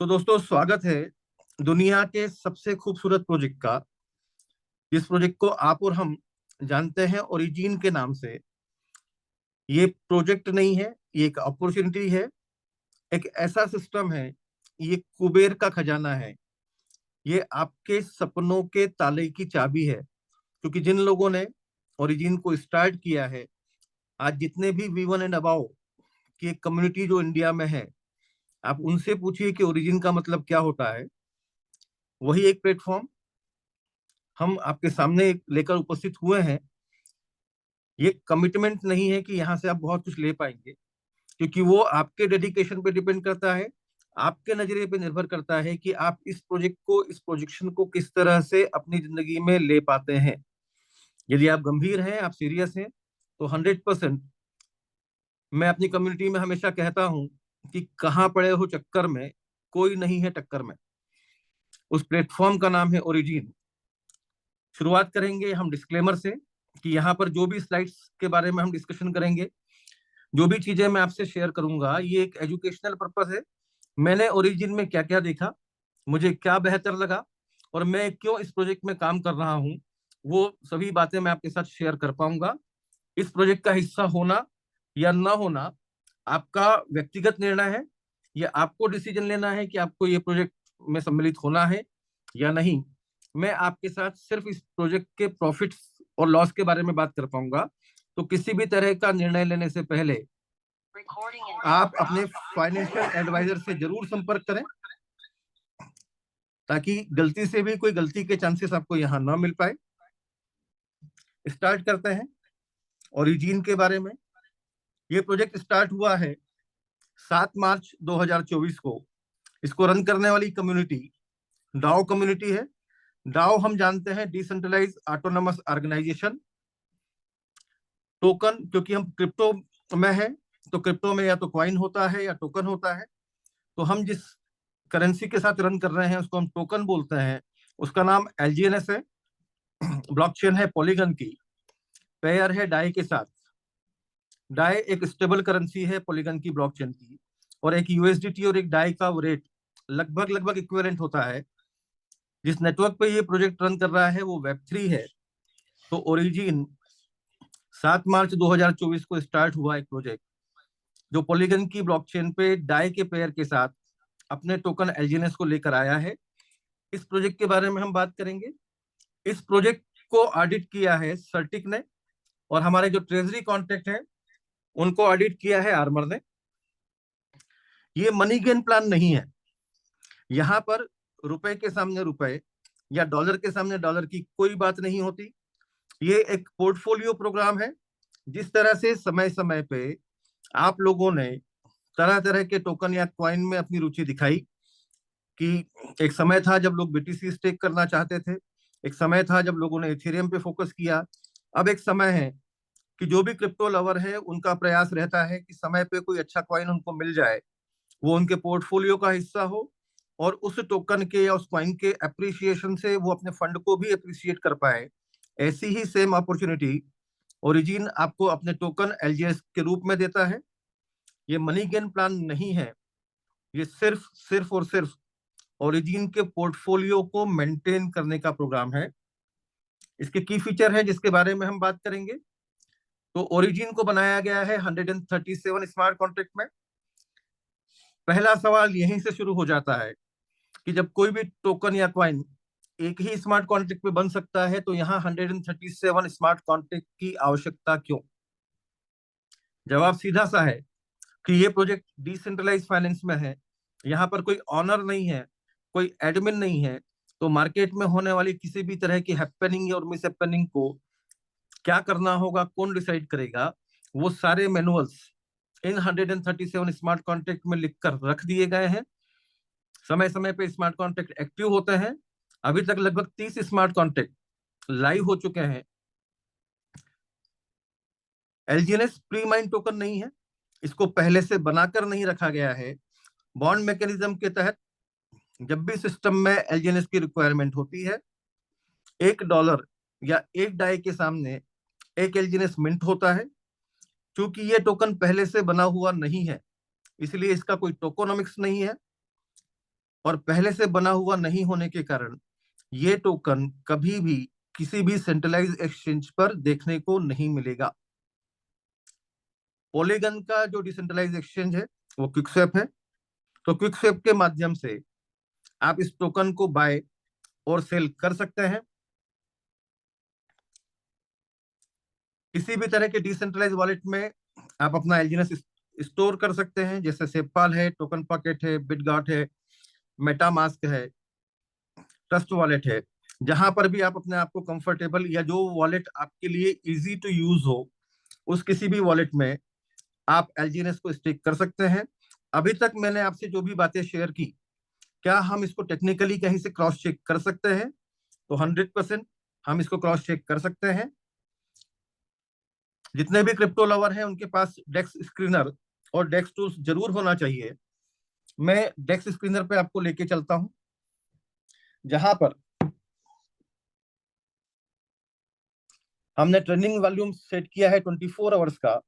दोस्तों, स्वागत है दुनिया के सबसे खूबसूरत प्रोजेक्ट का। जिस प्रोजेक्ट को आप और हम जानते हैं ओरिजिन के नाम से। ये प्रोजेक्ट नहीं है, ये एक अपॉर्चुनिटी है। एक ऐसा सिस्टम है, ये कुबेर का खजाना है। ये आपके सपनों के ताले की चाबी है, क्योंकि जिन लोगों ने ओरिजिन को स्टार्ट किया है, आज जितने भी वी1 एंड अबाव की एक कम्युनिटी जो इंडिया में है, आप उनसे पूछिए कि ओरिजिन का मतलब क्या होता है। वही एक प्लेटफॉर्म हम आपके सामने लेकर उपस्थित हुए हैं। ये कमिटमेंट नहीं है कि यहाँ से आप बहुत कुछ ले पाएंगे, क्योंकि वो आपके डेडिकेशन पे डिपेंड करता है। आपके नजरिए पे निर्भर करता है कि आप इस प्रोजेक्शन को किस तरह से अपनी जिंदगी में ले पाते हैं। यदि आप गंभीर हैं, आप सीरियस हैं, तो 100% मैं अपनी कम्युनिटी में हमेशा कहता हूं कि कहाँ पड़े हो चक्कर में, कोई नहीं है टक्कर में। उस प्लेटफॉर्म का नाम है ओरिजिन। शुरुआत करेंगे हम डिस्क्लेमर से कि यहाँ पर जो भी स्लाइड्स के बारे में हम डिस्कशन करेंगे, जो भी चीजें मैं आपसे शेयर करूंगा, ये एक एजुकेशनल पर्पस है। मैंने ओरिजिन में क्या क्या देखा, मुझे क्या बेहतर लगा, और मैं क्यों इस प्रोजेक्ट में काम कर रहा हूँ, वो सभी बातें मैं आपके साथ शेयर कर पाऊंगा। इस प्रोजेक्ट का हिस्सा होना या ना होना आपका व्यक्तिगत निर्णय है। या आपको डिसीजन लेना है कि आपको ये प्रोजेक्ट में सम्मिलित होना है या नहीं। मैं आपके साथ सिर्फ इस प्रोजेक्ट के प्रॉफिट्स और लॉस के बारे में बात कर पाऊंगा। तो किसी भी तरह का निर्णय लेने से पहले आप अपने फाइनेंशियल एडवाइजर से जरूर संपर्क करें, ताकि गलती से भी कोई गलती के चांसेस आपको यहाँ ना मिल पाए। स्टार्ट करते हैं ओरिजिन के बारे में। ये प्रोजेक्ट स्टार्ट हुआ है 7 मार्च 2024 को। इसको रन करने वाली कम्युनिटी डाओ कम्युनिटी है। डाओ हम जानते हैं डिसेंट्रलाइज ऑटोनमस ऑर्गेनाइजेशन। टोकन, क्योंकि हम क्रिप्टो में है, तो क्रिप्टो में या तो कॉइन होता है या टोकन होता है। तो हम जिस करेंसी के साथ रन कर रहे हैं उसको हम टोकन बोलते हैं। उसका नाम एलजीएनएस है। ब्लॉकचेन है पॉलीगन की। पेयर है डाई के साथ। डाई एक स्टेबल करेंसी है पॉलीगन की, ब्लॉकचेन की। और एक यूएसडीटी और एक डाई का रेट लगभग लगभग इक्विवेलेंट होता है। जिस नेटवर्क पे ये प्रोजेक्ट रन कर रहा है वो वेब 3 है। तो ओरिजिन 7 मार्च 2024 को स्टार्ट हुआ एक प्रोजेक्ट, जो पॉलीगन की ब्लॉकचेन पे डाई के पेयर के साथ अपने टोकन एलजीएनएस को लेकर आया है। इस प्रोजेक्ट के बारे में हम बात करेंगे। इस प्रोजेक्ट को ऑडिट किया है सर्टिक ने, और हमारे जो ट्रेजरी कॉन्ट्रैक्ट हैं उनको ऑडिट किया है आर्मर ने। ये मनी गेन प्लान नहीं है। यहाँ पर रुपए के सामने रुपए या डॉलर के सामने डॉलर की कोई बात नहीं होती। ये एक पोर्टफोलियो प्रोग्राम है। जिस तरह से समय समय पे आप लोगों ने तरह तरह के टोकन या क्वाइन में अपनी रुचि दिखाई, कि एक समय था जब लोग बीटीसी स्टेक करना चाहते थे, एक समय था जब लोगों ने इथेरियम पे फोकस किया, अब एक समय है कि जो भी क्रिप्टो लवर है उनका प्रयास रहता है कि समय पे कोई अच्छा कॉइन उनको मिल जाए, वो उनके पोर्टफोलियो का हिस्सा हो, और उस टोकन के या उस कॉइन के अप्रिसिएशन से वो अपने फंड को भी अप्रिसिएट कर पाए। ऐसी ही सेम अपॉर्चुनिटी ओरिजिन आपको अपने टोकन एलजीएस के रूप में देता है। ये मनी गेन प्लान नहीं है। ये सिर्फ सिर्फ और सिर्फ ओरिजिन के पोर्टफोलियो को मेंटेन करने का प्रोग्राम है। इसके की फीचर है जिसके बारे में हम बात करेंगे। तो ओरिजिन को बनाया गया है 137 स्मार्ट कॉन्ट्रैक्ट में। पहला सवाल यहीं से शुरू हो जाता है कि जब कोई भी टोकन या क्वाइन एक ही स्मार्ट कॉन्ट्रैक्ट में बन सकता है, तो यहाँ 137 स्मार्ट कॉन्ट्रैक्ट की आवश्यकता क्यों? जवाब सीधा सा है कि ये प्रोजेक्ट डिसेंट्रलाइज फाइनेंस में है। यहाँ पर कोई ऑनर नहीं है, कोई एडमिन नहीं है। तो मार्केट में होने वाली किसी भी तरह की हैपनिंग और मिस हैपनिंग को क्या करना होगा, कौन डिसाइड करेगा, वो सारे मैनुअल्स इन 137 स्मार्ट कॉन्ट्रैक्ट में लिखकर रख दिए गए हैं। समय समय पे स्मार्ट कॉन्ट्रैक्ट एक्टिव होते हैं। अभी तक लगभग 30 स्मार्ट कॉन्ट्रैक्ट लाइव हो चुके हैं। एलजीएनएस प्री माइंड टोकन नहीं है, इसको पहले से बनाकर नहीं रखा गया है। बॉन्ड मैकेनिज्म के तहत जब भी सिस्टम में एलजीएनएस की रिक्वायरमेंट होती है, $1 या एक डाई के सामने एक एलजीएनएस मिंट होता है। क्योंकि ये टोकन पहले से बना हुआ नहीं है, इसलिए इसका कोई टोकोनॉमिक्स नहीं है। और पहले से बना हुआ नहीं होने के कारण ये टोकन कभी भी किसी भी सेंट्रलाइज एक्सचेंज पर देखने को नहीं मिलेगा। पॉलीगन का जो डिसेंट्रलाइज एक्सचेंज है वो क्विकस्वैप है। तो क्विकस्वैप के माध्यम से आप इस टोकन को बाय और सेल कर सकते हैं। किसी भी तरह के डिसेंट्रलाइज वॉलेट में आप अपना एलजीएनएस स्टोर कर सकते हैं, जैसे सेपपाल है, टोकन पॉकेट है, बिटगाट है, मेटामास्क है, ट्रस्ट वॉलेट है। जहां पर भी आप अपने आप को कंफर्टेबल, या जो वॉलेट आपके लिए इजी टू यूज हो, उस किसी भी वॉलेट में आप एलजीएनएस को स्टेक कर सकते हैं। अभी तक मैंने आपसे जो भी बातें शेयर की, क्या हम इसको टेक्निकली कहीं से क्रॉस चेक कर सकते हैं? तो 100% हम इसको क्रॉस चेक कर सकते हैं। जितने भी क्रिप्टो लवर हैं उनके पास डेक्स स्क्रीनर और डेक्स टूल्स जरूर होना चाहिए। मैं डेक्स स्क्रीनर पे आपको लेके चलता हूं, जहां पर हमने ट्रेंडिंग वॉल्यूम सेट किया है 24 आवर्स का,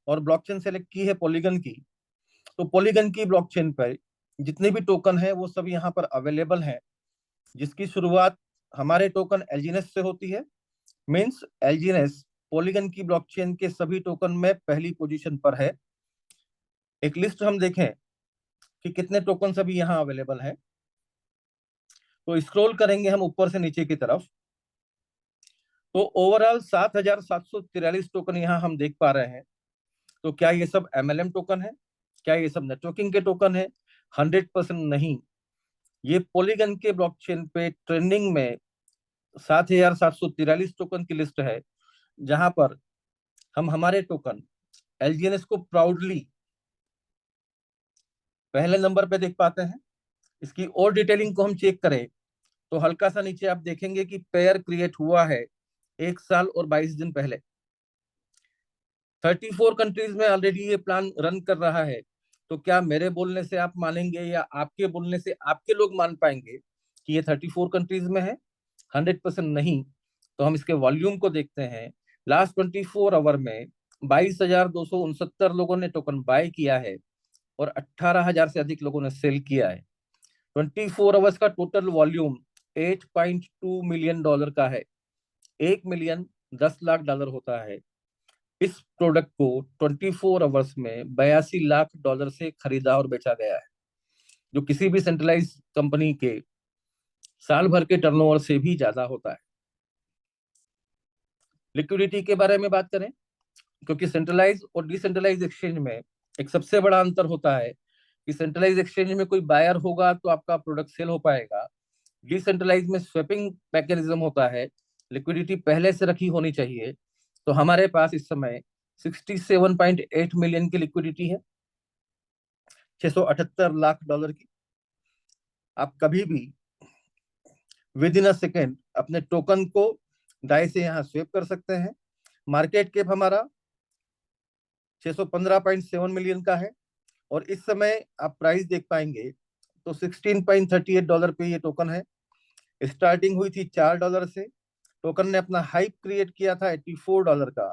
और ब्लॉकचेन सेलेक्ट की है पॉलीगन की। तो पॉलीगन की ब्लॉकचेन पर जितने भी टोकन है वो सब यहाँ पर अवेलेबल हैं, जिसकी शुरुआत हमारे टोकन एलजीएनएस से होती है। मींस एलजीएनएस पॉलीगन की ब्लॉकचेन के सभी टोकन में पहली पोजीशन पर है। एक लिस्ट हम देखें कि कितने टोकन अभी यहाँ अवेलेबल है, तो स्क्रॉल करेंगे हम ऊपर से नीचे की तरफ, तो ओवरऑल 7,743 टोकन यहाँ हम देख पा रहे हैं। तो क्या ये सब एमएलएम टोकन है? क्या ये सब नेटवर्किंग के टोकन है? 100% नहीं। ये पॉलीगन के ब्लॉकचेन पे ट्रेंडिंग में 7,743 टोकन की लिस्ट है, जहां पर हम हमारे टोकन एलजीएनएस को प्राउडली पहले नंबर पे देख पाते हैं। इसकी और डिटेलिंग को हम चेक करें तो हल्का सा नीचे आप देखेंगे कि पेयर क्रिएट हुआ है 1 साल और 22 दिन पहले। 34 कंट्रीज में ऑलरेडी ये प्लान रन कर रहा है। तो क्या मेरे बोलने से आप मानेंगे, या आपके बोलने से आपके लोग मान पाएंगे कि ये 34 कंट्रीज में है? 100% नहीं। तो हम इसके वॉल्यूम को देखते हैं। लास्ट 24 आवर में 22,269 लोगों ने टोकन बाय किया है, और 18,000 से अधिक लोगों ने सेल किया है। 24 आवर्स का टोटल वॉल्यूम $8.2 मिलियन का है। 1 मिलियन 10 लाख होता है। इस प्रोडक्ट को 24 आवर्स में $82 लाख से खरीदा और बेचा गया है, जो किसी भी सेंट्रलाइज कंपनी के साल भर के टर्नओवर से भी ज्यादा होता है। लिक्विडिटी के बारे में बात करें, क्योंकि सेंट्रलाइज और डिसेंट्रलाइज एक्सचेंज में एक सबसे बड़ा अंतर होता है कि सेंट्रलाइज एक्सचेंज में कोई बायर होगा तो आपका प्रोडक्ट सेल हो पाएगा। डिसेंट्रलाइज में स्वैपिंग मैकेनिज्म होता है, लिक्विडिटी पहले से रखी होनी चाहिए। तो हमारे पास इस समय 67.8 मिलियन की लिक्विडिटी है, $678 लाख की। आप कभी भी विद इन अ सेकेंड अपने टोकन को डाई से यहाँ स्वेप कर सकते हैं। मार्केट कैप हमारा 615.7 मिलियन का है, और इस समय आप प्राइस देख पाएंगे तो $16.38 पे ये टोकन है। स्टार्टिंग हुई थी $4 से। टोकन ने अपना हाइप क्रिएट किया था $84 का।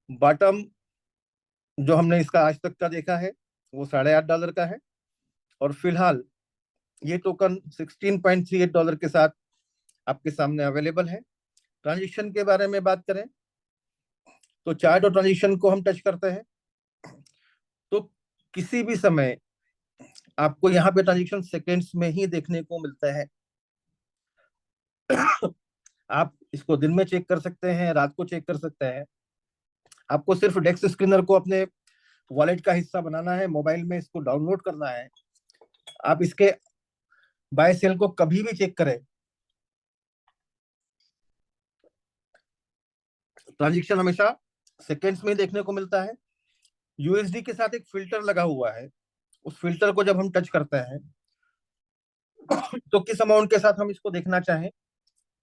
बॉटम जो हमने इसका आज तक का देखा है वो $8.5 का है, और फिलहाल ये टोकन $16.38 के साथ आपके सामने अवेलेबल है। ट्रांजिशन के बारे में बात करें तो चार्ट और ट्रांजिशन को हम टच करते हैं, तो किसी भी समय आपको यहाँ पे ट्रांजिशन सेकेंड्स में ही देखने को मिलता है। आप इसको दिन में चेक कर सकते हैं, रात को चेक कर सकते हैं। आपको सिर्फ डेक्स स्क्रीनर को अपने वॉलेट का हिस्सा बनाना है, मोबाइल में इसको डाउनलोड करना है। आप इसके बाय सेल को कभी भी चेक करें, ट्रांजेक्शन हमेशा सेकेंड्स में ही देखने को मिलता है। यूएसडी के साथ एक फिल्टर लगा हुआ है, उस फिल्टर को जब हम टच करते हैं तो किस अमाउंट के साथ हम इसको देखना चाहें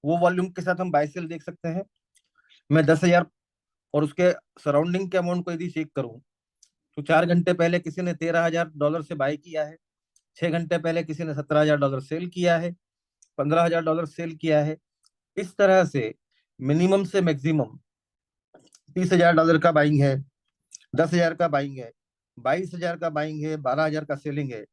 वो वॉल्यूम के साथ हम बाय सेल देख सकते हैं। मैं 10,000 और उसके सराउंडिंग के अमाउंट को यदि चेक करूं तो 4 घंटे पहले किसी ने $13,000 से बाय किया है, 6 घंटे पहले किसी ने $17,000 सेल किया है, $15,000 सेल किया है। इस तरह से मिनिमम से मैक्सिमम $30,000 का बाइंग है, 10,000 का बाइंग है, 22,000 का बाइंग है, 12,000 का सेलिंग है।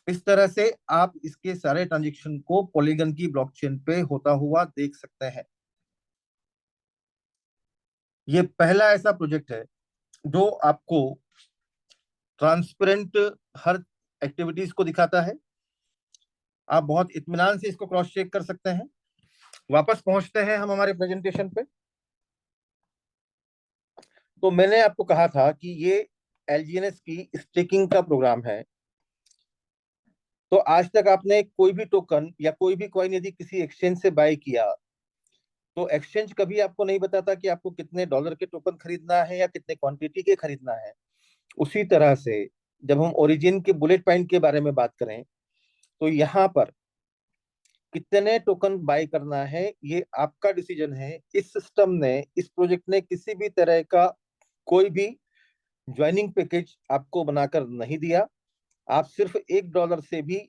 इस तरह से आप इसके सारे ट्रांजेक्शन को पॉलीगन की ब्लॉकचेन पे होता हुआ देख सकते हैं। ये पहला ऐसा प्रोजेक्ट है जो आपको ट्रांसपेरेंट हर एक्टिविटीज को दिखाता है। आप बहुत इत्मीनान से इसको क्रॉस चेक कर सकते हैं। वापस पहुंचते हैं हम हमारे प्रेजेंटेशन पे। तो मैंने आपको कहा था कि ये एलजीएनएस की स्टेकिंग का प्रोग्राम है। तो आज तक आपने कोई भी टोकन या कोई भी कॉइन यदि किसी एक्सचेंज से बाय किया, तो एक्सचेंज कभी आपको नहीं बताता कि आपको कितने डॉलर के टोकन खरीदना है या कितने क्वांटिटी के खरीदना है। उसी तरह से जब हम ओरिजिन के बुलेट पॉइंट के बारे में बात करें, तो यहाँ पर कितने टोकन बाय करना है ये आपका डिसीजन है। इस सिस्टम ने, इस प्रोजेक्ट ने किसी भी तरह का कोई भी ज्वाइनिंग पैकेज आपको बनाकर नहीं दिया। आप सिर्फ $1 से भी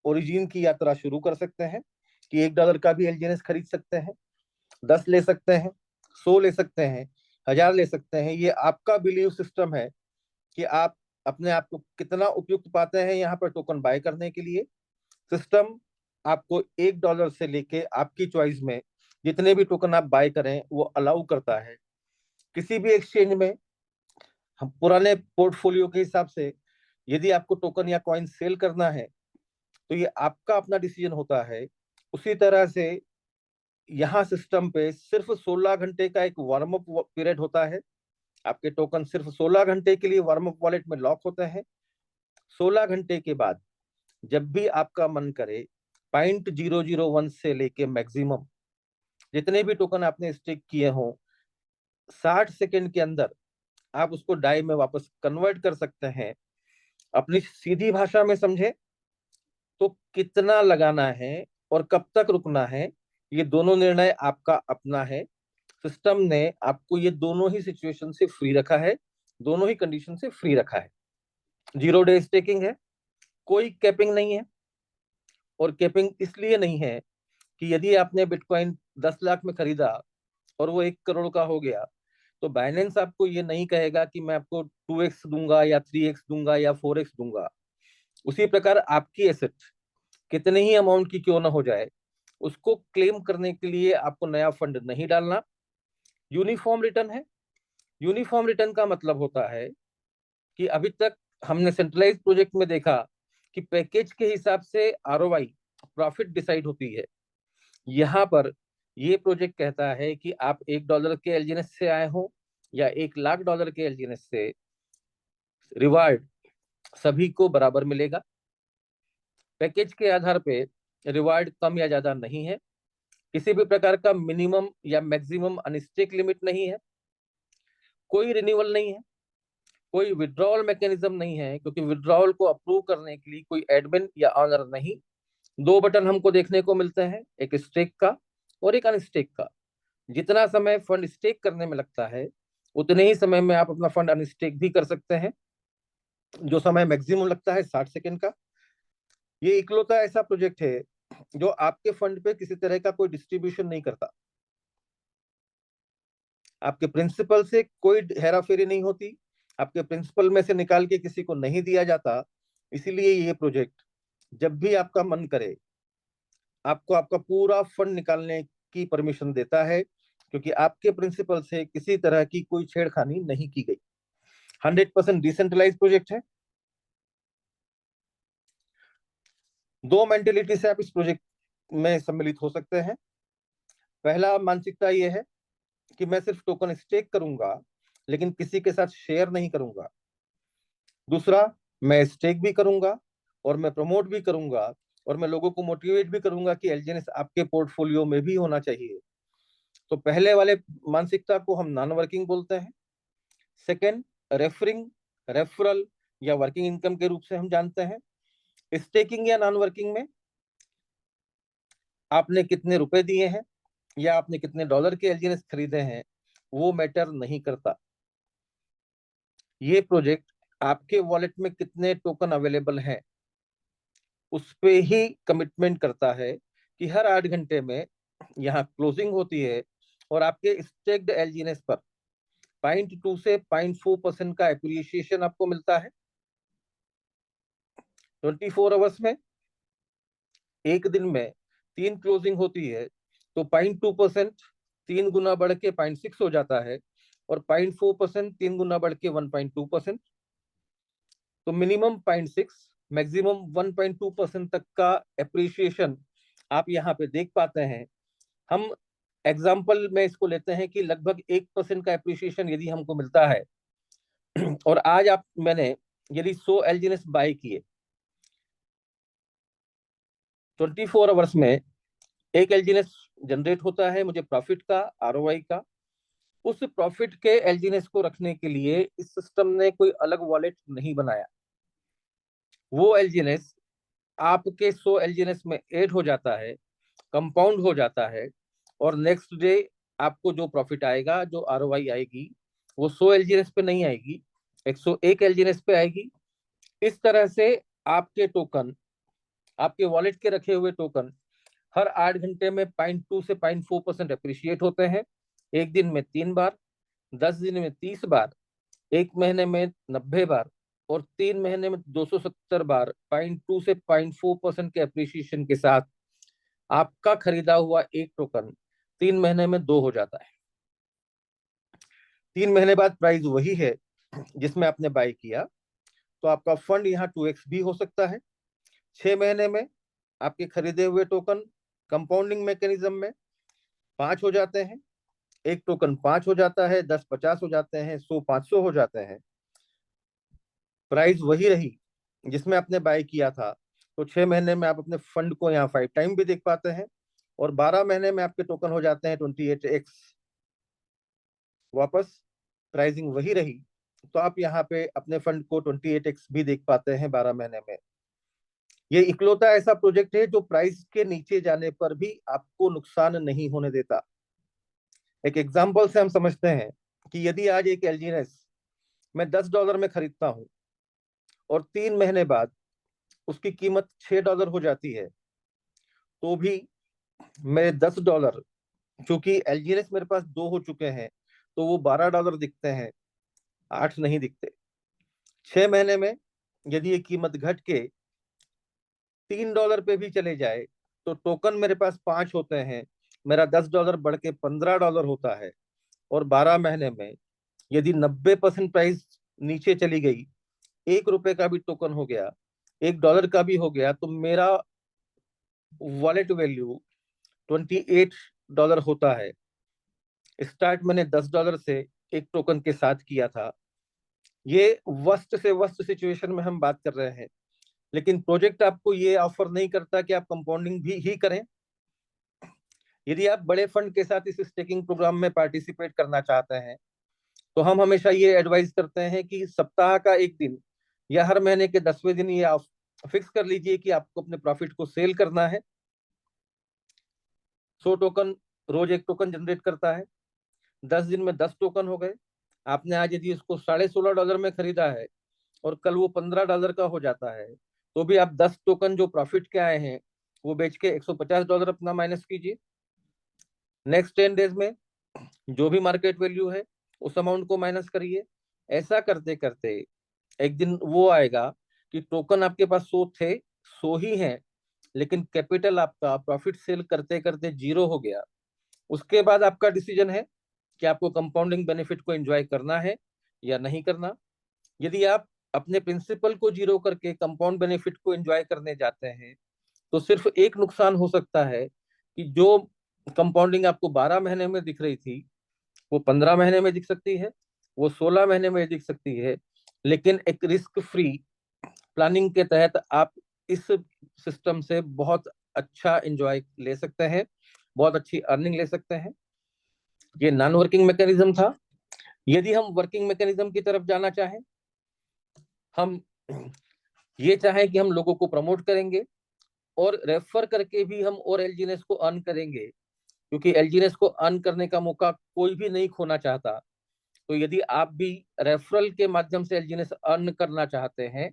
ओरिजिन की यात्रा शुरू कर सकते हैं, कि $1 का भी एलजीएनएस खरीद सकते हैं, 10 ले सकते हैं, 100 ले सकते हैं, 1000 ले सकते हैं। ये आपका बिलीव सिस्टम है कि आप अपने आप को कितना उपयुक्त पाते हैं यहाँ पर टोकन बाय करने के लिए। सिस्टम आपको $1 से लेके आपकी चॉइस में जितने भी टोकन आप बाय करें वो अलाउ करता है। किसी भी एक्सचेंज में हम पुराने पोर्टफोलियो के हिसाब से यदि आपको टोकन या कॉइन सेल करना है, तो ये आपका अपना डिसीजन होता है। उसी तरह से यहाँ सिस्टम पे सिर्फ 16 घंटे का एक वार्म अप पीरियड होता है। आपके टोकन सिर्फ 16 घंटे के लिए वार्म अप वॉलेट में लॉक होते हैं। 16 घंटे के बाद जब भी आपका मन करे, 0.001 से लेके मैक्सिमम जितने भी टोकन आपने स्टेक किए हों, 60 सेकेंड के अंदर आप उसको डाई में वापस कन्वर्ट कर सकते हैं। अपनी सीधी भाषा में समझे तो कितना लगाना है और कब तक रुकना है, ये दोनों निर्णय आपका अपना है। सिस्टम ने आपको ये दोनों ही सिचुएशन से फ्री रखा है, दोनों ही कंडीशन से फ्री रखा है। 0 डे स्टेकिंग है, कोई कैपिंग नहीं है। और कैपिंग इसलिए नहीं है कि यदि आपने बिटकॉइन 10 लाख में खरीदा और वो 1 करोड़ का हो गया, तो बाइनेंस आपको ये नहीं कहेगा कि मैं आपको 2x दूंगा या 3x दूंगा या 4x दूंगा। उसी प्रकार आपकी एसेट कितने ही अमाउंट की क्यों ना हो जाए, उसको क्लेम करने के लिए आपको नया फंड नहीं डालना। यूनिफॉर्म रिटर्न है। यूनिफॉर्म रिटर्न का मतलब होता है कि अभी तक हमने सेंट्रलाइज प्रोजेक्ट में देखा कि पैकेज के हिसाब से आरओआई, प्रॉफिट डिसाइड होती है। यहाँ पर ये प्रोजेक्ट कहता है कि आप $1 के एलजीएनएस से आए हो या $1 लाख के एलजीएनएस से, रिवार्ड सभी को बराबर मिलेगा। पैकेज के आधार पे रिवार्ड कम या ज्यादा नहीं है। किसी भी प्रकार का मिनिमम या मैक्सिमम अनस्टेक लिमिट नहीं है। कोई रिन्यूअल नहीं है। कोई विड्रॉल मैकेनिज्म नहीं है, क्योंकि विड्रॉल को अप्रूव करने के लिए कोई एडमिन या ऑनर नहीं। 2 बटन हमको देखने को मिलते हैं, एक स्टेक का और एक अनस्टेक का। जितना समय फंड स्टेक करने में लगता है, उतने ही समय में आप अपना फंड अनस्टेक भी कर सकते हैं। जो समय मैक्सिमम लगता है 60 सेकेंड का। ये इकलौता ऐसा प्रोजेक्ट है जो आपके फंड पे किसी तरह का कोई डिस्ट्रीब्यूशन नहीं करता। आपके प्रिंसिपल से कोई हेरा फेरी नहीं होती। आपके प्रिंसिपल में से निकाल के किसी को नहीं दिया जाता। इसीलिए ये प्रोजेक्ट जब भी आपका मन करे, आपको आपका पूरा फंड निकालने की परमिशन देता है, क्योंकि आपके प्रिंसिपल से किसी तरह की कोई छेड़खानी नहीं की गई। 100% डिसेंट्रलाइज प्रोजेक्ट है। 2 मेंटेलिटी से आप इस प्रोजेक्ट में सम्मिलित हो सकते हैं। पहला मानसिकता यह है कि मैं सिर्फ टोकन स्टेक करूंगा, लेकिन किसी के साथ शेयर नहीं करूंगा। दूसरा, मैं स्टेक भी करूंगा और मैं प्रमोट भी करूंगा और मैं लोगों को मोटिवेट भी करूंगा कि एलजीएनएस आपके पोर्टफोलियो में भी होना चाहिए। तो पहले वाले मानसिकता को हम नॉन वर्किंग बोलते हैं। सेकंड, रेफरिंग, रेफरल या वर्किंग इनकम के रूप से हम जानते हैं। स्टेकिंग या नॉन वर्किंग में आपने कितने रुपए दिए हैं या आपने कितने डॉलर के एलजीएनएस खरीदे हैं, वो मैटर नहीं करता। ये प्रोजेक्ट आपके वॉलेट में कितने टोकन अवेलेबल हैं उस पे ही कमिटमेंट करता है कि हर 8 घंटे में यहाँ क्लोजिंग होती है और आपके स्टेक्ड एलजीएनएस पर 0.2 से 0.4% का एप्रिसिएशन आपको मिलता है। 24 आवर्स में एक दिन में 3 क्लोजिंग होती है, तो 0.2% 3 गुना बढ़ के 0.6 हो जाता है, और 0.4% 3 गुना बढ़ के 1.2%। तो मिनिमम 0.6 मैक्सिमम 1.2% तक का एप्रिसिएशन आप यहाँ पे देख पाते हैं। हम एग्जाम्पल में इसको लेते हैं कि लगभग 1% का एप्रिसिएशन यदि हमको मिलता है, और आज मैंने यदि 100 एलजीएनएस बाय किए 24 आवर्स में, एक एलजीएनएस जनरेट होता है मुझे प्रॉफिट का, आरओआई का। उस प्रॉफिट के एलजीएनएस को रखने के लिए इस सिस्टम ने कोई अलग वॉलेट नहीं बनाया। वो एलजीएनएस आपके 100 एलजीएनएस में ऐड हो जाता है, कंपाउंड हो जाता है, और नेक्स्ट डे आपको जो प्रॉफिट आएगा, जो आरओआई आएगी, वो 100 एलजीएनएस पे नहीं आएगी, 101 एलजीएनएस पे आएगी। इस तरह से आपके टोकन, आपके वॉलेट के रखे हुए टोकन हर 8 घंटे में 0.2 से 0.4% अप्रिशिएट होते हैं। एक दिन में 3 बार, 10 दिन में 30 बार, एक महीने में 90 बार, और 3 महीने में 270 बार 0.2 से 0.4% के अप्रिशिएशन के साथ आपका खरीदा हुआ एक टोकन 3 महीने में 2 हो जाता है। 3 महीने बाद प्राइस वही है जिसमें आपने बाय किया, तो आपका फंड यहाँ 2x भी हो सकता है। 6 महीने में आपके खरीदे हुए टोकन कंपाउंडिंग मैकेनिज्म में 5 हो जाते हैं, एक टोकन 5 हो जाता है, 10 50 हो जाते हैं, 100 500 हो जाते हैं। प्राइस वही रही जिसमें आपने बाय किया था, तो 6 महीने में आप अपने फंड को यहाँ 5 टाइम भी देख पाते हैं, और 12 महीने में आपके टोकन हो जाते हैं 28x वापस। प्राइसिंग वही रही, तो आप यहाँ पे अपने फंड को 28x भी देख पाते हैं 12 महीने में। ये इकलौता ऐसा प्रोजेक्ट है जो प्राइस के नीचे जाने पर भी आपको नुकसान नहीं होने देता। एक एग्जांपल से हम समझते हैं कि यदि आज एक एलजीएनएस मैं $10 में खरीदता हूं, और 3 महीने बाद उसकी कीमत $6 हो जाती है, तो भी मेरे $10, क्योंकि एलजीएनएस मेरे पास 2 हो चुके हैं, तो वो $12 दिखते हैं, 8 नहीं दिखते। 6 महीने में यदि ये कीमत घट के $3 पे भी चले जाए, तो टोकन मेरे पास 5 होते हैं, मेरा $10 बढ़ के $15 होता है, और 12 महीने में यदि 90% प्राइस नीचे चली गई, ₹1 का भी टोकन हो गया, $1 का भी हो गया, तो मेरा वॉलेट वैल्यू $28 होता है। स्टार्ट मैंने $10 से एक टोकन के साथ किया था। ये वर्स्ट से वर्स्ट सिचुएशन में हम बात कर रहे हैं, लेकिन प्रोजेक्ट आपको ये ऑफर नहीं करता कि आप कंपाउंडिंग भी ही करें। यदि आप बड़े फंड के साथ इस स्टेकिंग प्रोग्राम में पार्टिसिपेट करना चाहते हैं, तो हम हमेशा ये एडवाइस करते हैं कि सप्ताह का एक दिन या हर महीने के 10वें दिन ये आप फिक्स कर लीजिए कि आपको अपने प्रॉफिट को सेल करना है। 100 टोकन रोज एक टोकन जनरेट करता है, 10 दिन में 10 टोकन हो गए। आपने आज यदि इसको $16.5 में खरीदा है, और कल वो $15 का हो जाता है, तो भी आप 10 टोकन जो प्रॉफिट के आए हैं वो बेच के $150 अपना माइनस कीजिए। नेक्स्ट 10 डेज में जो भी मार्केट वैल्यू है उस अमाउंट को माइनस करिए। ऐसा करते करते एक दिन वो आएगा कि टोकन आपके पास 100 थे, 100 ही हैं, लेकिन कैपिटल आपका प्रॉफिट सेल करते करते 0 हो गया। उसके बाद आपका डिसीजन है कि आपको कंपाउंडिंग बेनिफिट को एंजॉय करना है या नहीं करना। यदि आप अपने प्रिंसिपल को 0 करके कंपाउंड बेनिफिट को एंजॉय करने जाते हैं, तो सिर्फ एक नुकसान हो सकता है कि जो कंपाउंडिंग आपको 12 महीने में दिख रही थी, वो 15 महीने में दिख सकती है, वो 16 महीने में दिख सकती है, लेकिन एक रिस्क फ्री प्लानिंग के तहत आप इस सिस्टम से बहुत अच्छा एंजॉय ले सकते हैं, बहुत अच्छी अर्निंग ले सकते हैं। ये नॉन वर्किंग मैकेनिज्म था। यदि हम वर्किंग मैकेनिज्म की तरफ जाना चाहें, हम ये चाहें कि हम लोगों को प्रमोट करेंगे और रेफर करके भी हम और एलजीएनएस को अर्न करेंगे, क्योंकि एलजीएनएस को अर्न करने का मौका कोई भी नहीं खोना चाहता। तो यदि आप भी रेफरल के माध्यम से एलजीएनएस अर्न करना चाहते हैं,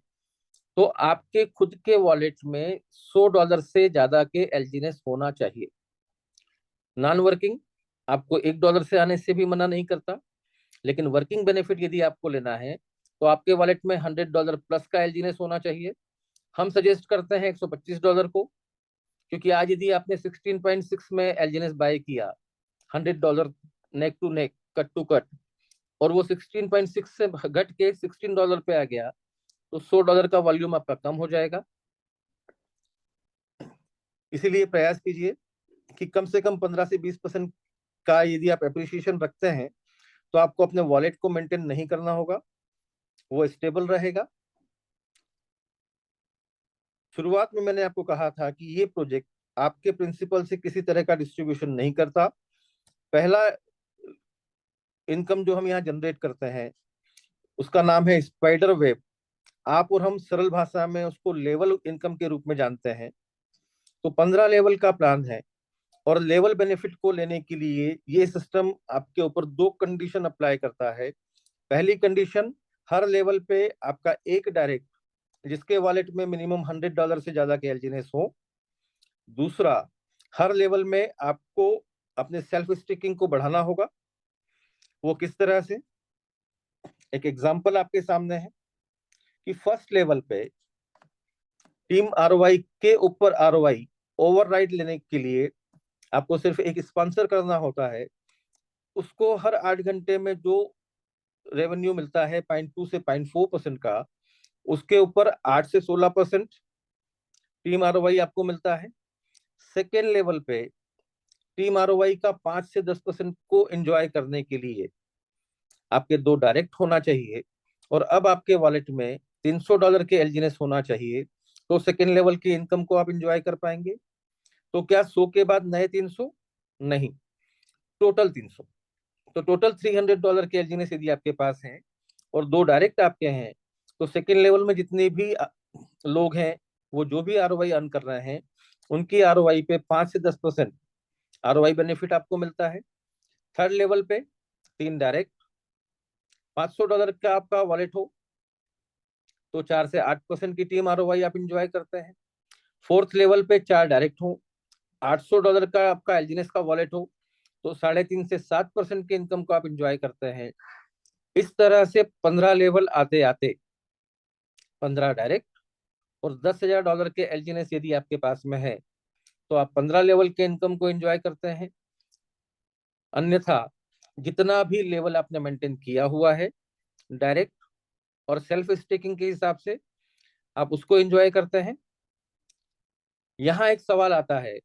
तो आपके खुद के वॉलेट में $100 से ज्यादा के एलजीएनएस होना चाहिए। नॉन वर्किंग आपको $1 से आने से भी मना नहीं करता, लेकिन वर्किंग बेनिफिट यदि आपको लेना है, तो आपके वॉलेट में $100 प्लस का एलजीएनएस होना चाहिए। हम सजेस्ट करते हैं $125 को, क्योंकि आज यदि आपने 16.6 में एलजीएनएस बाय किया $100 neck to neck, cut to cut, और वो 16.6 से घट के $16 पे आ गया, तो $100 का वॉल्यूम आपका कम हो जाएगा। इसीलिए प्रयास कीजिए कि कम से कम 15 से 20% का यदि आप एप्रिसिएशन रखते हैं तो आपको अपने वॉलेट को मेंटेन नहीं करना होगा, वो स्टेबल रहेगा। शुरुआत में मैंने आपको कहा था कि ये प्रोजेक्ट आपके प्रिंसिपल से किसी तरह का डिस्ट्रीब्यूशन नहीं करता। पहला इनकम जो हम यहाँ जनरेट करते हैं उसका नाम है स्पाइडर वेब। आप और हम सरल भाषा में उसको लेवल इनकम के रूप में जानते हैं। तो 15 लेवल का प्लान है, और लेवल बेनिफिट को लेने के लिए ये सिस्टम आपके ऊपर 2 कंडीशन अप्लाई करता है। पहली कंडीशन, हर लेवल पे आपका एक डायरेक्ट जिसके वॉलेट में मिनिमम $100 से ज्यादा के एलजीएनएस हो। दूसरा, हर लेवल में आपको अपने सेल्फ स्टेकिंग को बढ़ाना होगा। वो किस तरह से? एक एग्जांपल आपके सामने है कि फर्स्ट लेवल पे टीम आरओआई के ऊपर आरओआई ओवरराइड लेने के लिए आपको सिर्फ एक स्पॉन्सर करना होता है। उसको हर 8 घंटे में जो रेवेन्यू मिलता है 0.2 से 0.4% का, उसके ऊपर 8 से 16% टीम आरओआई आपको मिलता है। सेकेंड लेवल पे टीम आरओआई का 5 से 10% को एंजॉय करने के लिए आपके 2 डायरेक्ट होना चाहिए, और अब आपके वॉलेट में $300 के एलजीएनएस होना चाहिए, तो सेकेंड लेवल की इनकम को आप एंजॉय कर पाएंगे। तो क्या 100 के बाद नए 300? नहीं, टोटल 300। तो टोटल $300 के एलजीएनएस यदि आपके पास हैं और 2 डायरेक्ट आपके हैं, तो सेकेंड लेवल में जितने भी लोग हैं वो जो भी आरओआई अर्न कर रहे हैं उनकी आरओआई पे 5 से 10% आरओआई बेनिफिट आपको मिलता है। थर्ड लेवल पे 3 डायरेक्ट, $500 का आपका वॉलेट हो तो 4 से 8% की टीम आरओआई आप इंजॉय करते हैं। फोर्थ लेवल पे 4 डायरेक्ट हो, $800 का आपका एलजीएनएस का वॉलेट हो तो 3.5 से 7% की इनकम को आप इंजॉय करते हैं। इस तरह से 15 लेवल आते आते 15 डायरेक्ट और $10,000 के एलजीएनएस यदि आपके पास में है तो आप 15 लेवल के इनकम को एंजॉय करते हैं। अन्यथा जितना भी लेवल आपने मेंटेन किया हुआ है डायरेक्ट और सेल्फ स्टेकिंग के हिसाब से आप उसको एंजॉय करते हैं। यहाँ एक सवाल आता है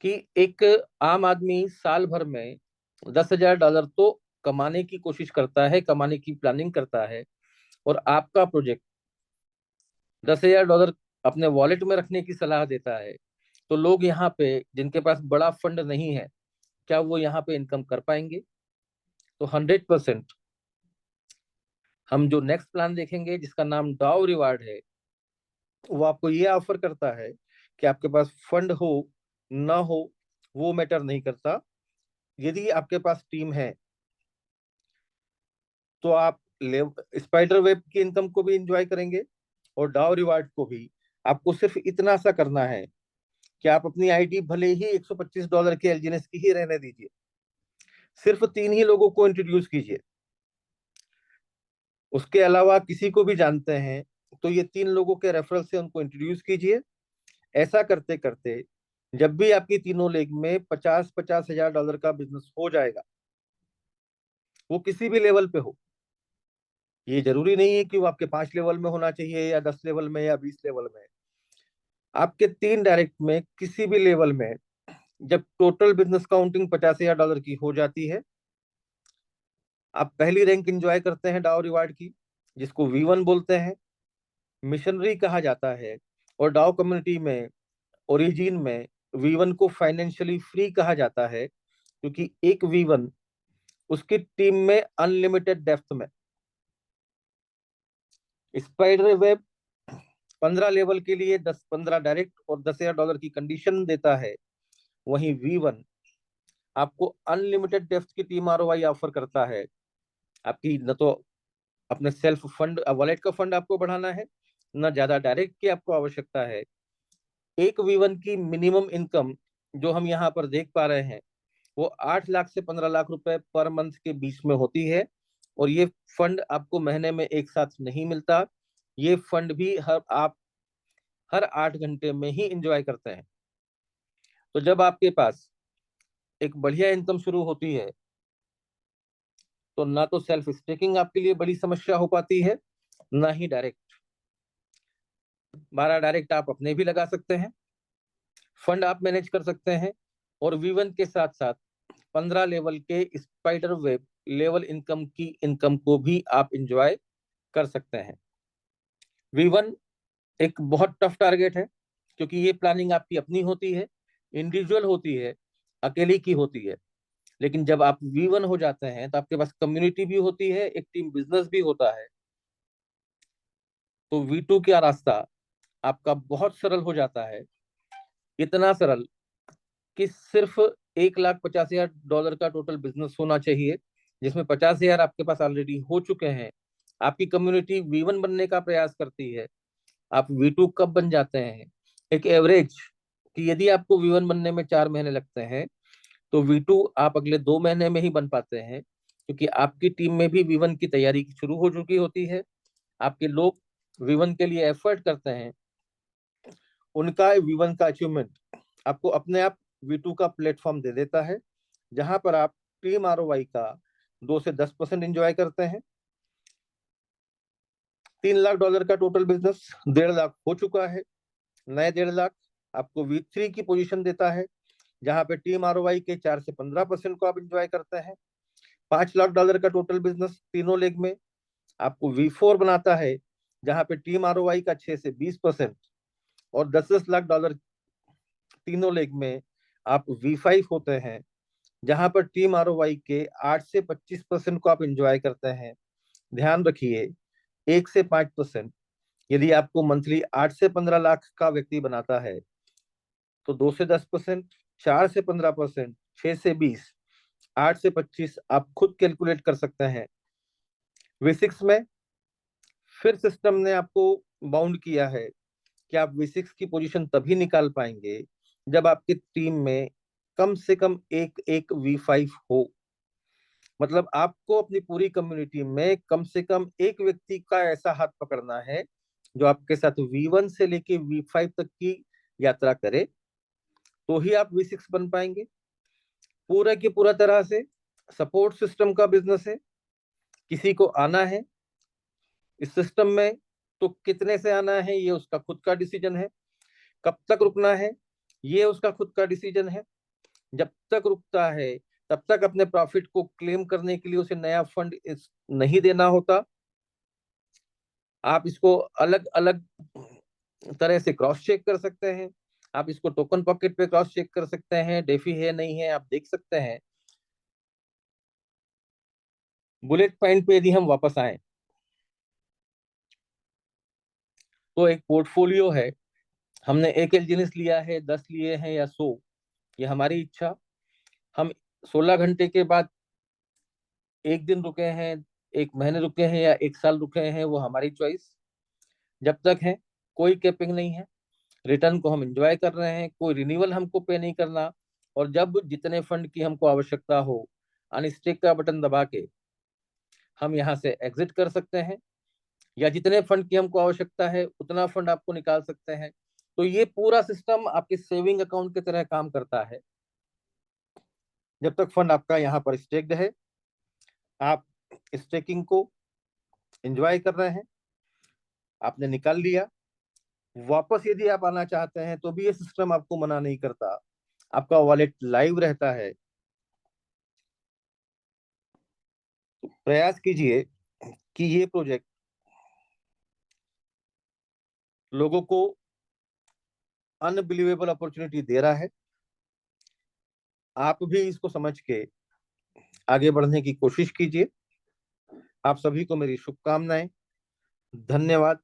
कि एक आम आदमी साल भर में $10,000 तो कमाने की कोशिश करता है, कमाने की प्लानिंग करता है, और आपका प्रोजेक्ट $10,000 अपने वॉलेट में रखने की सलाह देता है। तो लोग यहाँ पे जिनके पास बड़ा फंड नहीं है, क्या वो यहाँ पे इनकम कर पाएंगे? तो 100% हम जो नेक्स्ट प्लान देखेंगे जिसका नाम डाउ रिवार्ड है, वो आपको ये ऑफर करता है कि आपके पास फंड हो ना हो वो मैटर नहीं करता। यदि आपके पास टीम है तो आप स्पाइडर वेब की इनकम को भी इंजॉय करेंगे और डाउ रिवार्ड को भी। आपको सिर्फ इतना सा करना है कि आप अपनी आईडी भले ही $125 के एलजीएनएस की ही रहने दीजिए, सिर्फ 3 ही लोगों को इंट्रोड्यूस कीजिए। उसके अलावा किसी को भी जानते हैं तो ये 3 लोगों के रेफरल से उनको इंट्रोड्यूस कीजिए। ऐसा करते करते जब भी आपकी तीनों लेग में 50-50 हजार डॉलर का बिजनेस हो जाएगा, वो किसी भी लेवल पे हो, ये जरूरी नहीं है कि वो आपके 5 लेवल में होना चाहिए या 10 लेवल में या 20 लेवल में। आपके 3 डायरेक्ट में किसी भी लेवल में जब टोटल बिजनेस काउंटिंग $50,000 की हो जाती है, आप पहली रैंक एंजॉय करते हैं डाउ रिवार्ड की, जिसको V1 बोलते हैं, मिशनरी कहा जाता है। और डाउ कम्युनिटी में, ओरिजिन में, V1 को फाइनेंशियली फ्री कहा जाता है, क्योंकि एक V1 उसकी टीम में अनलिमिटेड डेप्थ में। स्पाइडर वेब 15 लेवल के लिए 10-15 डायरेक्ट और $10,000 की कंडीशन देता है। वहीं V1 आपको अनलिमिटेड डेप्थ की टीम आरओआई ऑफर करता है। आपकी न तो अपने सेल्फ फंड वॉलेट का फंड आपको बढ़ाना है, ना ज्यादा डायरेक्ट की आपको आवश्यकता है। एक V1 की मिनिमम इनकम जो हम यहाँ पर देख पा रहे हैं वो 8 लाख से 15 लाख रुपए पर मंथ के बीच में होती है। और ये फंड आपको महीने में एक साथ नहीं मिलता। ये फंड भी हर आप हर 8 घंटे में ही एंजॉय करते हैं। तो जब आपके पास एक बढ़िया इनकम शुरू होती है तो ना तो सेल्फ स्टेकिंग आपके लिए बड़ी समस्या हो पाती है, ना ही डायरेक्ट। 12 डायरेक्ट आप अपने भी लगा सकते हैं, फंड आप मैनेज कर सकते हैं, और V1 के साथ साथ 15 लेवल के स्पाइडर वेब लेवल इनकम की इनकम को भी आप इंजॉय कर सकते हैं। V1 एक बहुत टफ टारगेट है, क्योंकि ये प्लानिंग आपकी अपनी होती है, इंडिविजुअल होती है, अकेले की होती है। लेकिन जब आप V1 हो जाते हैं तो आपके पास कम्युनिटी भी होती है, एक टीम बिजनेस भी होता है। तो V2 का रास्ता आपका बहुत सरल हो जाता है, इतना सरल कि सिर्फ $1,50,000 का टोटल बिजनेस होना चाहिए, जिसमें 50,000 आपके पास ऑलरेडी हो चुके हैं। आपकी कम्युनिटी V1 बनने का प्रयास करती है, आप V2 कब बन जाते हैं? एक एवरेज कि यदि आपको V1 बनने में 4 महीने लगते हैं तो V2 आप अगले 2 महीने में ही बन पाते हैं, क्योंकि आपकी टीम में भी V1 की तैयारी शुरू हो चुकी होती है। आपके लोग V1 के लिए एफर्ट करते हैं, उनका V1 का अचीवमेंट आपको अपने आप V2 का प्लेटफॉर्म दे देता है, जहां पर आप टीम ROI का 2 से 10% एंजॉय करते हैं। $3 लाख का टोटल बिजनेस 1.5 लाख हो चुका है। नए 1.5 लाख आपको V3 की पोजीशन देता है, जहां पे टीम ROI के 4 से 15% को आप एंजॉय करते हैं। $5 लाख का टोटल बिजनेस तीनों लेग में आपको V4 बनाता है, जहां पे टीम ROI का 6 से 20% और $10 लाख तीनों लेग में आप V5 होते हैं, जहां पर टीम ROI के 8 से 25% को आप एंजॉय करते हैं। ध्यान रखिए, 1 से 5% यदि आपको मंथली 8 से 15 लाख का व्यक्ति बनाता है तो 2 से 10%, 4 से 15%, 6 से 20, 8 से 25 आप खुद कैलकुलेट कर सकते हैं। V6 में फिर सिस्टम ने आपको बाउंड किया है कि आप V6 की पोजीशन तभी निकाल पाएंगे जब आपकी टीम में कम से कम एक एक V5 हो। मतलब आपको अपनी पूरी कम्युनिटी में कम से कम एक व्यक्ति का ऐसा हाथ पकड़ना है जो आपके साथ V1 से लेके V5 तक की यात्रा करे, तो ही आप V6 बन पाएंगे। पूरा की पूरा तरह से सपोर्ट सिस्टम का बिजनेस है। किसी को आना है इस सिस्टम में तो कितने से आना है ये उसका खुद का डिसीजन है, कब तक रुकना है ये उसका खुद का डिसीजन है। जब तक रुकता है तब तक अपने प्रॉफिट को क्लेम करने के लिए उसे नया फंड नहीं देना होता। आप इसको अलग अलग तरह से क्रॉस चेक कर सकते हैं। आप इसको टोकन पॉकेट पे क्रॉस चेक कर सकते हैं, डेफी है नहीं है आप देख सकते हैं। बुलेट पॉइंट पे यदि हम वापस आए तो एक पोर्टफोलियो है, हमने एक एलजीनिस लिया है, 10 लिए हैं या 100, ये हमारी इच्छा। हम 16 घंटे के बाद एक दिन रुके हैं, एक महीने रुके हैं या एक साल रुके हैं, वो हमारी चॉइस। जब तक है कोई कैपिंग नहीं है, रिटर्न को हम एंजॉय कर रहे हैं, कोई रिन्यूअल हमको पे नहीं करना। और जब जितने फंड की हमको आवश्यकता हो, अनस्टेक का बटन दबा के हम यहाँ से एग्जिट कर सकते हैं, या जितने फंड की हमको आवश्यकता है उतना फंड आपको निकाल सकते हैं। तो ये पूरा सिस्टम आपके सेविंग अकाउंट की तरह काम करता है। जब तक फंड आपका यहाँ पर स्टेक्ड है, आप स्टेकिंग को एंजॉय कर रहे हैं, आपने निकाल लिया, वापस यदि आप आना चाहते हैं तो भी ये सिस्टम आपको मना नहीं करता, आपका वॉलेट लाइव रहता है। तो प्रयास कीजिए कि ये प्रोजेक्ट लोगों को अनबिलीवेबल अपॉर्चुनिटी दे रहा है। आप भी इसको समझ के आगे बढ़ने की कोशिश कीजिए। आप सभी को मेरी शुभकामनाएं। धन्यवाद।